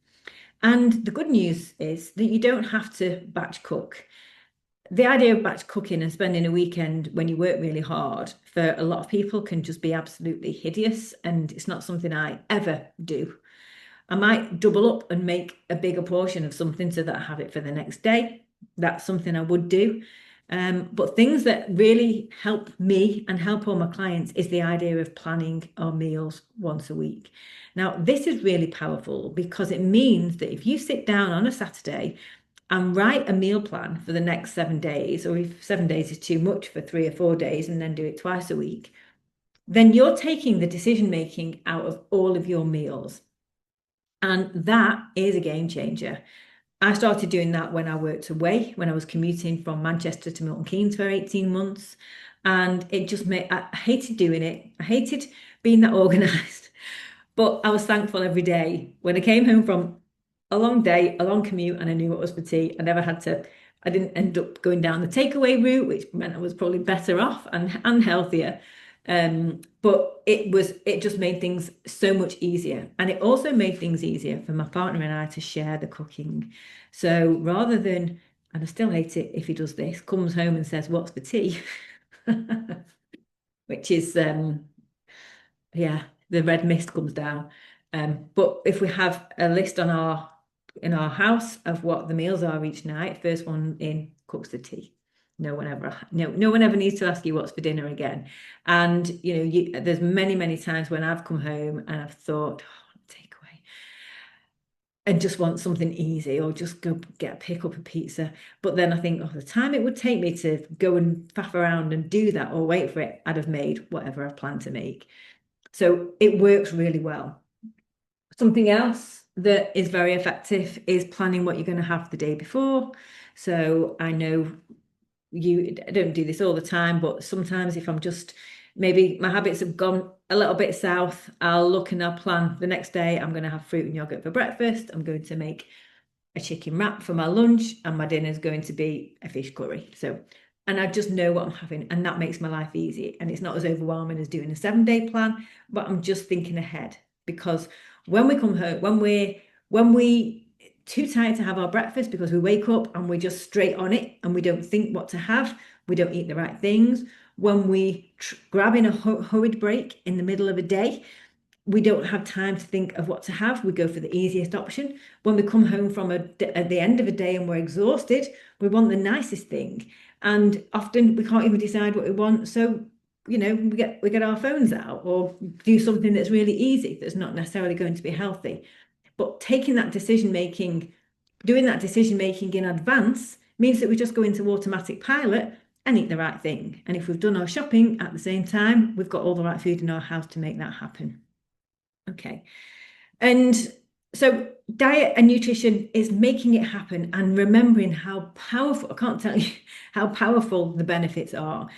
And the good news is that you don't have to batch cook. The idea of batch cooking and spending a weekend when you work really hard for a lot of people can just be absolutely hideous, and it's not something I ever do. I might double up and make a bigger portion of something so that I have it for the next day. That's something I would do. But things that really help me and help all my clients is the idea of planning our meals once a week. Now, this is really powerful because it means that if you sit down on a Saturday and write a meal plan for the next 7 days, or if 7 days is too much, for 3 or 4 days, and then do it twice a week, then you're taking the decision making out of all of your meals. And that is a game changer. I started doing that when I worked away, when I was commuting from Manchester to Milton Keynes for 18 months. And it just made, I hated doing it. I hated being that organized. But I was thankful every day when I came home from a long day, a long commute, and I knew what was for tea. I didn't end up going down the takeaway route, which meant I was probably better off and healthier. But it just made things so much easier. And it also made things easier for my partner and I to share the cooking. So rather than, and I still hate it if he does this, comes home and says, "What's for tea?" which is yeah, the red mist comes down. But if we have a list on our in our house of what the meals are each night, first one in cooks the tea. No one ever needs to ask you what's for dinner again. And there's many times when I've come home and I've thought, oh, takeaway, and just want something easy, or just go pick up a pizza. But then I think, oh, the time it would take me to go and faff around and do that or wait for it, I'd have made whatever I planned to make. So it works really well. Something else that is very effective is planning what you're going to have the day before. So I know I don't do this all the time, but sometimes if I'm just, maybe my habits have gone a little bit south, I'll look and I'll plan the next day. I'm going to have fruit and yogurt for breakfast. I'm going to make a chicken wrap for my lunch, and my dinner is going to be a fish curry. And I just know what I'm having, and that makes my life easy. And it's not as overwhelming as doing a 7-day plan, but I'm just thinking ahead, because when we come home, when we too tired to have our breakfast because we wake up and we're just straight on it and we don't think what to have, we don't eat the right things. When we grab in a hurried break in the middle of a day, we don't have time to think of what to have. We go for the easiest option. When we come home from at the end of a day and we're exhausted, we want the nicest thing. And often we can't even decide what we want. So, we get our phones out or do something that's really easy, that's not necessarily going to be healthy. But doing that decision making in advance means that we just go into automatic pilot and eat the right thing. And if we've done our shopping at the same time, we've got all the right food in our house to make that happen. Okay. And so diet and nutrition is making it happen and remembering how powerful, I can't tell you how powerful the benefits are.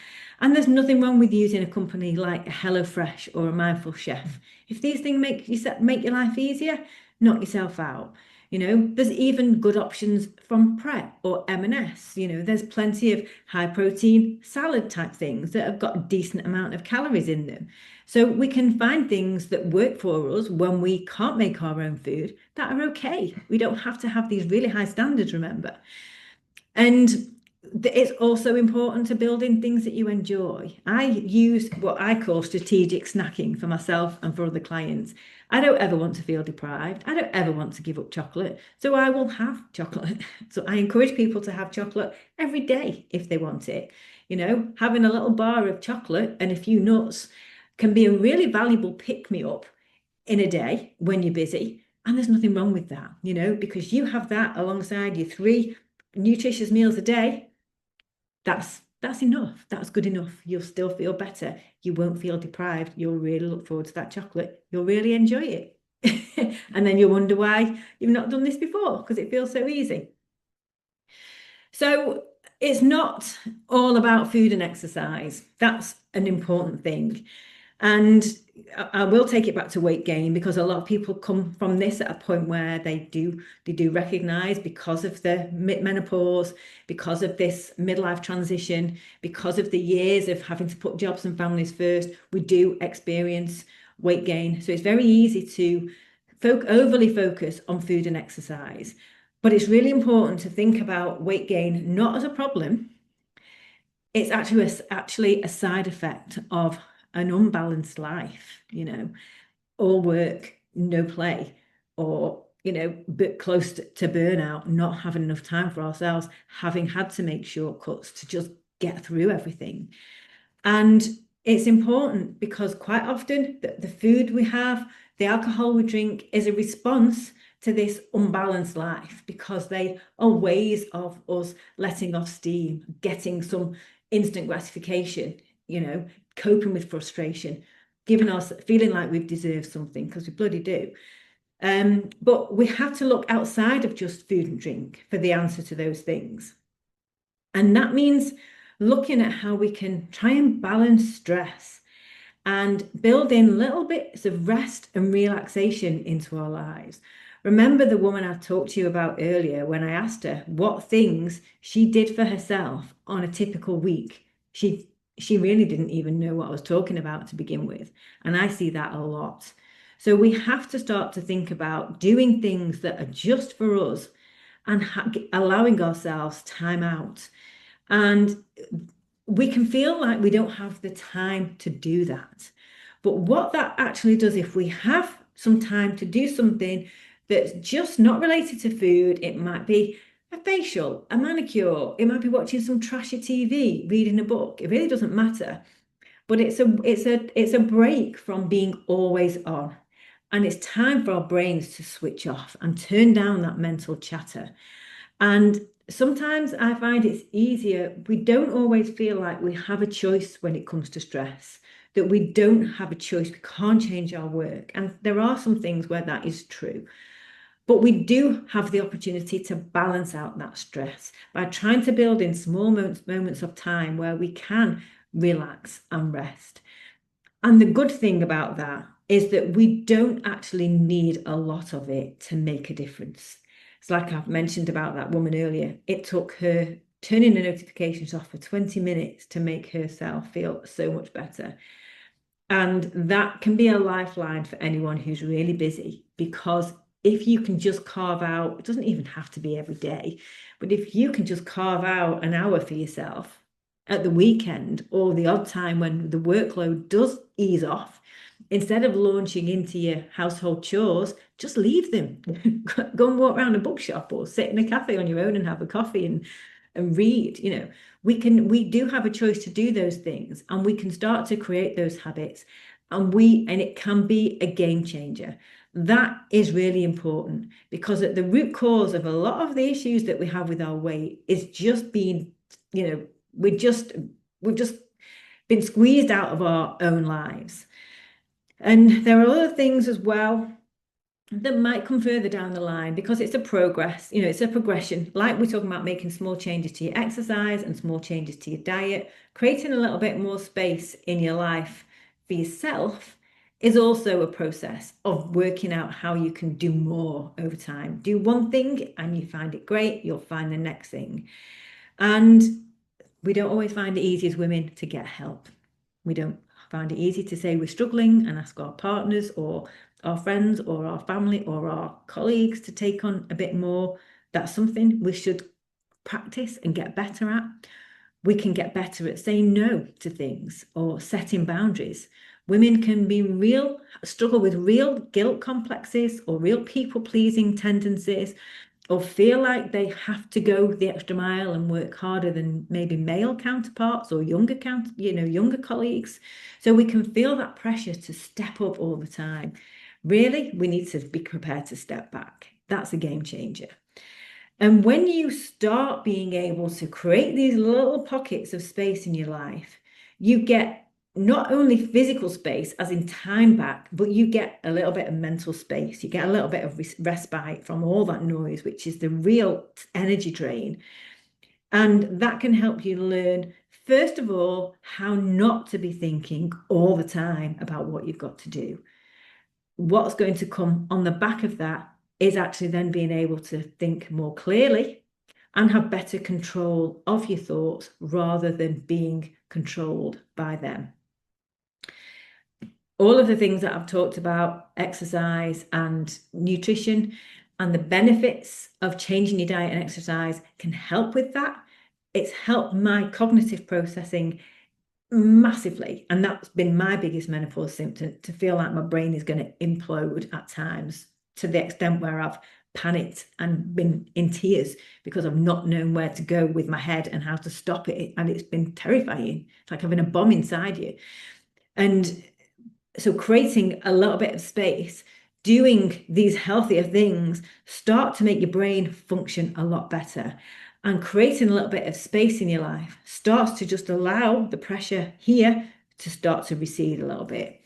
And there's nothing wrong with using a company like a HelloFresh or a Mindful Chef. If these things make your life easier, knock yourself out. There's even good options from Pret or M&S. There's plenty of high protein salad type things that have got a decent amount of calories in them. So we can find things that work for us when we can't make our own food that are okay. We don't have to have these really high standards, remember. And it's also important to build in things that you enjoy. I use what I call strategic snacking for myself and for other clients. I don't ever want to feel deprived. I don't ever want to give up chocolate. So I will have chocolate. So I encourage people to have chocolate every day if they want it. Having a little bar of chocolate and a few nuts can be a really valuable pick-me-up in a day when you're busy. And there's nothing wrong with that, because you have that alongside your 3 nutritious meals a day. That's enough. That's good enough. You'll still feel better. You won't feel deprived. You'll really look forward to that chocolate. You'll really enjoy it. And then you'll wonder why you've not done this before, because it feels so easy. So it's not all about food and exercise. That's an important thing. And I will take it back to weight gain, because a lot of people come from this at a point where they do recognize, because of the menopause, because of this midlife transition, because of the years of having to put jobs and families first, we do experience weight gain. So it's very easy to overly focus on food and exercise. But it's really important to think about weight gain not as a problem. It's actually a side effect of an unbalanced life, all work, no play, or, but close to burnout, not having enough time for ourselves, having had to make shortcuts to just get through everything. And it's important because quite often the food we have, the alcohol we drink is a response to this unbalanced life, because they are ways of us letting off steam, getting some instant gratification, coping with frustration, giving us feeling like we've deserved something, because we bloody do. But we have to look outside of just food and drink for the answer to those things. And that means looking at how we can try and balance stress and build in little bits of rest and relaxation into our lives. Remember the woman I talked to you about earlier when I asked her what things she did for herself on a typical week? She really didn't even know what I was talking about to begin with. And I see that a lot. So we have to start to think about doing things that are just for us and allowing ourselves time out. And we can feel like we don't have the time to do that. But what that actually does, if we have some time to do something that's just not related to food, it might be a facial, a manicure, it might be watching some trashy TV, reading a book. It really doesn't matter. But it's a break from being always on. And it's time for our brains to switch off and turn down that mental chatter. And sometimes I find it's easier. We don't always feel like we have a choice when it comes to stress, that we don't have a choice. We can't change our work. And there are some things where that is true. But we do have the opportunity to balance out that stress by trying to build in small moments of time where we can relax and rest. And the good thing about that is that we don't actually need a lot of it to make a difference. It's like I've mentioned about that woman earlier. It took her turning the notifications off for 20 minutes to make herself feel so much better. And that can be a lifeline for anyone who's really busy, because if you can just carve out, it doesn't even have to be every day, but if you can just carve out an hour for yourself at the weekend or the odd time when the workload does ease off, instead of launching into your household chores, just leave them. Go and walk around a bookshop or sit in a cafe on your own and have a coffee and read. We do have a choice to do those things, and we can start to create those habits, and it can be a game changer. That is really important, because at the root cause of a lot of the issues that we have with our weight is just being, we've just been squeezed out of our own lives. And there are other things as well that might come further down the line, because it's it's a progression. Like we're talking about making small changes to your exercise and small changes to your diet, creating a little bit more space in your life for yourself is also a process of working out how you can do more over time. Do one thing and you find it great, you'll find the next thing. And we don't always find it easy as women to get help. We don't find it easy to say we're struggling and ask our partners or our friends or our family or our colleagues to take on a bit more. That's something we should practice and get better at. We can get better at saying no to things or setting boundaries. Women can struggle with real guilt complexes or real people-pleasing tendencies, or feel like they have to go the extra mile and work harder than maybe male counterparts or younger colleagues. So we can feel that pressure to step up all the time. Really, we need to be prepared to step back. That's a game changer. And when you start being able to create these little pockets of space in your life, you get not only physical space, as in time back, but you get a little bit of mental space. You get a little bit of respite from all that noise, which is the real energy drain. And that can help you learn, first of all, how not to be thinking all the time about what you've got to do. What's going to come on the back of that is actually then being able to think more clearly and have better control of your thoughts rather than being controlled by them. All of the things that I've talked about, exercise and nutrition, and the benefits of changing your diet and exercise can help with that. It's helped my cognitive processing massively. And that's been my biggest menopause symptom, to feel like my brain is going to implode at times, to the extent where I've panicked and been in tears because I've not known where to go with my head and how to stop it. And it's been terrifying. It's like having a bomb inside you. And so creating a little bit of space, doing these healthier things, start to make your brain function a lot better. And creating a little bit of space in your life starts to just allow the pressure here to start to recede a little bit.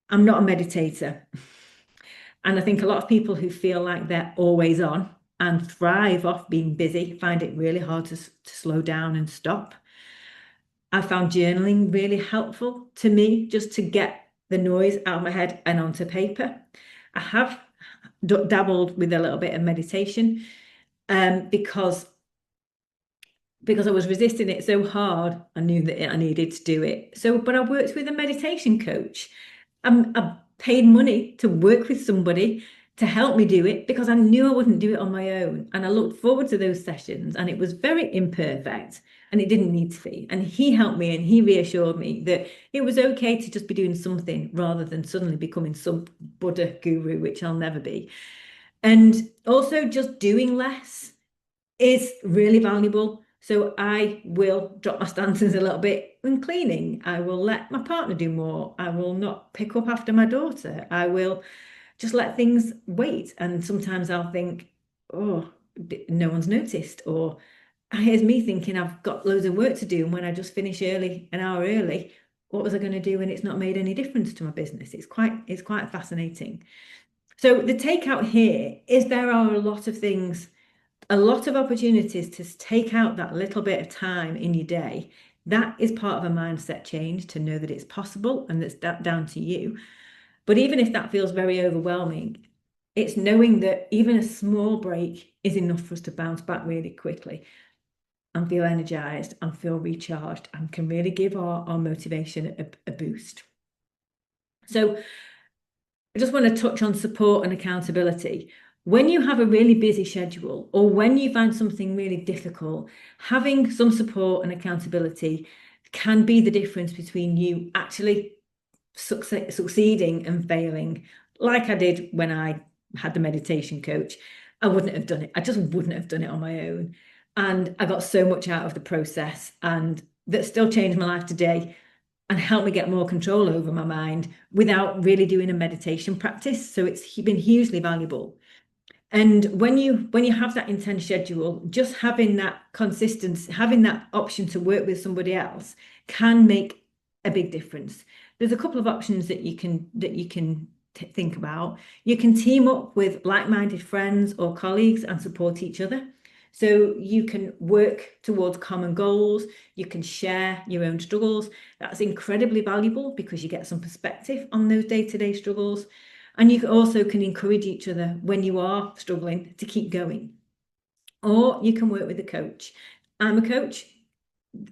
I'm not a meditator. And I think a lot of people who feel like they're always on and thrive off being busy, find it really hard to slow down and stop. I found journaling really helpful to me, just to get the noise out of my head and onto paper. I have dabbled with a little bit of meditation, because I was resisting it so hard. I knew that I needed to do it. So, but I worked with a meditation coach. I paid money to work with somebody to help me do it, because I knew I wouldn't do it on my own. And I looked forward to those sessions, and it was very imperfect and it didn't need to be. And he helped me and he reassured me that it was okay to just be doing something rather than suddenly becoming some Buddha guru, which I'll never be. And also just doing less is really valuable. So I will drop my stances a little bit when cleaning. I will let my partner do more. I will not pick up after my daughter. I will just let things wait. And sometimes I'll think, oh, no one's noticed. Or here's me thinking I've got loads of work to do. And when I just finish early, an hour early, what was I going to do when it's not made any difference to my business? It's quite fascinating. So the takeout here is there are a lot of things, a lot of opportunities to take out that little bit of time in your day. That is part of a mindset change, to know that it's possible and that's down to you. But even if that feels very overwhelming, it's knowing that even a small break is enough for us to bounce back really quickly and feel energized and feel recharged and can really give our motivation a boost. So I just want to touch on support and accountability. When you have a really busy schedule, or when you find something really difficult, having some support and accountability can be the difference between you actually succeeding and failing. Like I did when I had the meditation coach, I wouldn't have done it. I just wouldn't have done it on my own. And I got so much out of the process, and that still changed my life today and helped me get more control over my mind without really doing a meditation practice. So it's been hugely valuable. And when you have that intense schedule, just having that consistency, having that option to work with somebody else can make a big difference. There's a couple of options that you can think about. You can team up with like-minded friends or colleagues and support each other. So you can work towards common goals. You can share your own struggles. That's incredibly valuable because you get some perspective on those day-to-day struggles. And you also can encourage each other when you are struggling to keep going. Or you can work with a coach. I'm a coach.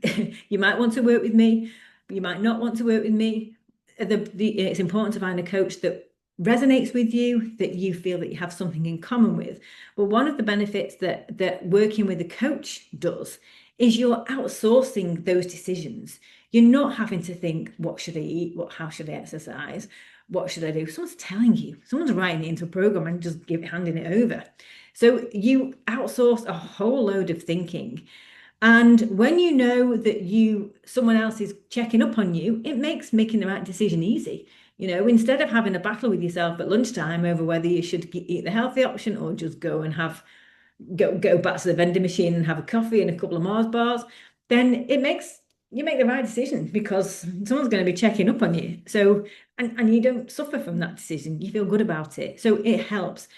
You might want to work with me, but you might not want to work with me. It's important to find a coach that resonates with you, that you feel that you have something in common with. But one of the benefits that working with a coach does is you're outsourcing those decisions. You're not having to think, what should I eat? How should I exercise? What should I do? Someone's telling you, someone's writing it into a program and just handing it over. So you outsource a whole load of thinking. And when you know that someone else is checking up on you, it makes making the right decision easy. Instead of having a battle with yourself at lunchtime over whether you should eat the healthy option or just go and go back to the vending machine and have a coffee and a couple of Mars bars, then you make the right decision because someone's going to be checking up on you. So, and you don't suffer from that decision. You feel good about it. So it helps.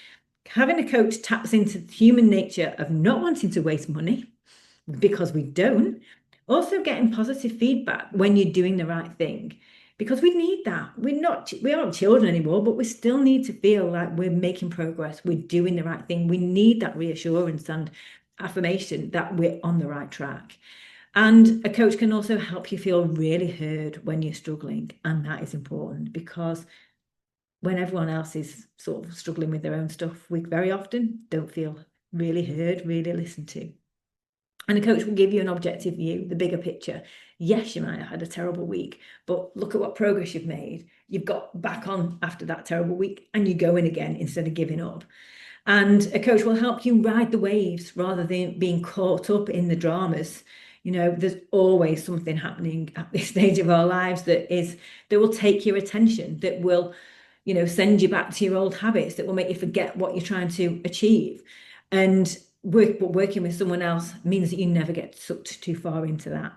Having a coach taps into human nature of not wanting to waste money, because we don't. Also getting positive feedback when you're doing the right thing, because we need that. We aren't children anymore, but we still need to feel like we're making progress, we're doing the right thing. We need that reassurance and affirmation that we're on the right track. And a coach can also help you feel really heard when you're struggling. And that is important, because when everyone else is sort of struggling with their own stuff, we very often don't feel really heard, really listened to. And a coach will give you an objective view, the bigger picture. Yes, you might have had a terrible week, but look at what progress you've made. You've got back on after that terrible week and you go in again instead of giving up. And a coach will help you ride the waves rather than being caught up in the dramas. There's always something happening at this stage of our lives that will take your attention, that will, send you back to your old habits, that will make you forget what you're trying to achieve. And working with someone else means that you never get sucked too far into that.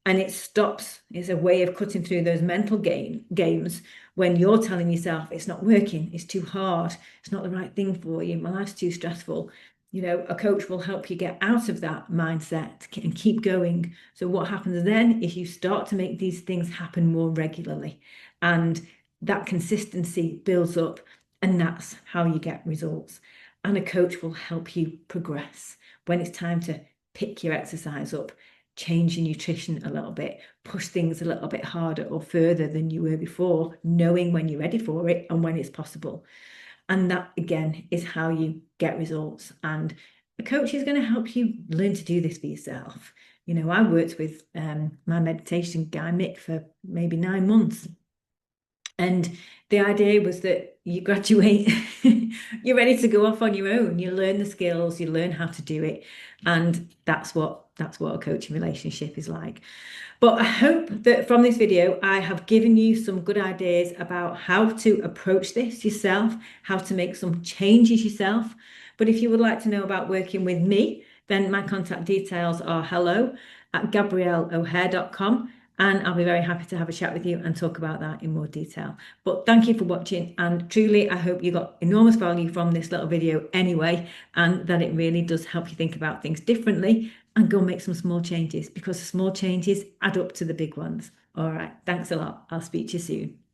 And it's a way of cutting through those mental games when you're telling yourself it's not working, it's too hard, it's not the right thing for you, my life's too stressful. A coach will help you get out of that mindset and keep going. So what happens then is you start to make these things happen more regularly, and that consistency builds up, and that's how you get results. And a coach will help you progress when it's time to pick your exercise up, change your nutrition a little bit, push things a little bit harder or further than you were before, knowing when you're ready for it and when it's possible. And that, again, is how you get results. And a coach is going to help you learn to do this for yourself. I worked with my meditation guy, Mick, for maybe 9 months. And the idea was that you graduate, you're ready to go off on your own. You learn the skills, you learn how to do it. And that's what a coaching relationship is like. But I hope that from this video, I have given you some good ideas about how to approach this yourself, how to make some changes yourself. But if you would like to know about working with me, then my contact details are hello@gabrielleohare.com. And I'll be very happy to have a chat with you and talk about that in more detail. But thank you for watching. And truly, I hope you got enormous value from this little video anyway, and that it really does help you think about things differently and go make some small changes, because the small changes add up to the big ones. All right. Thanks a lot. I'll speak to you soon.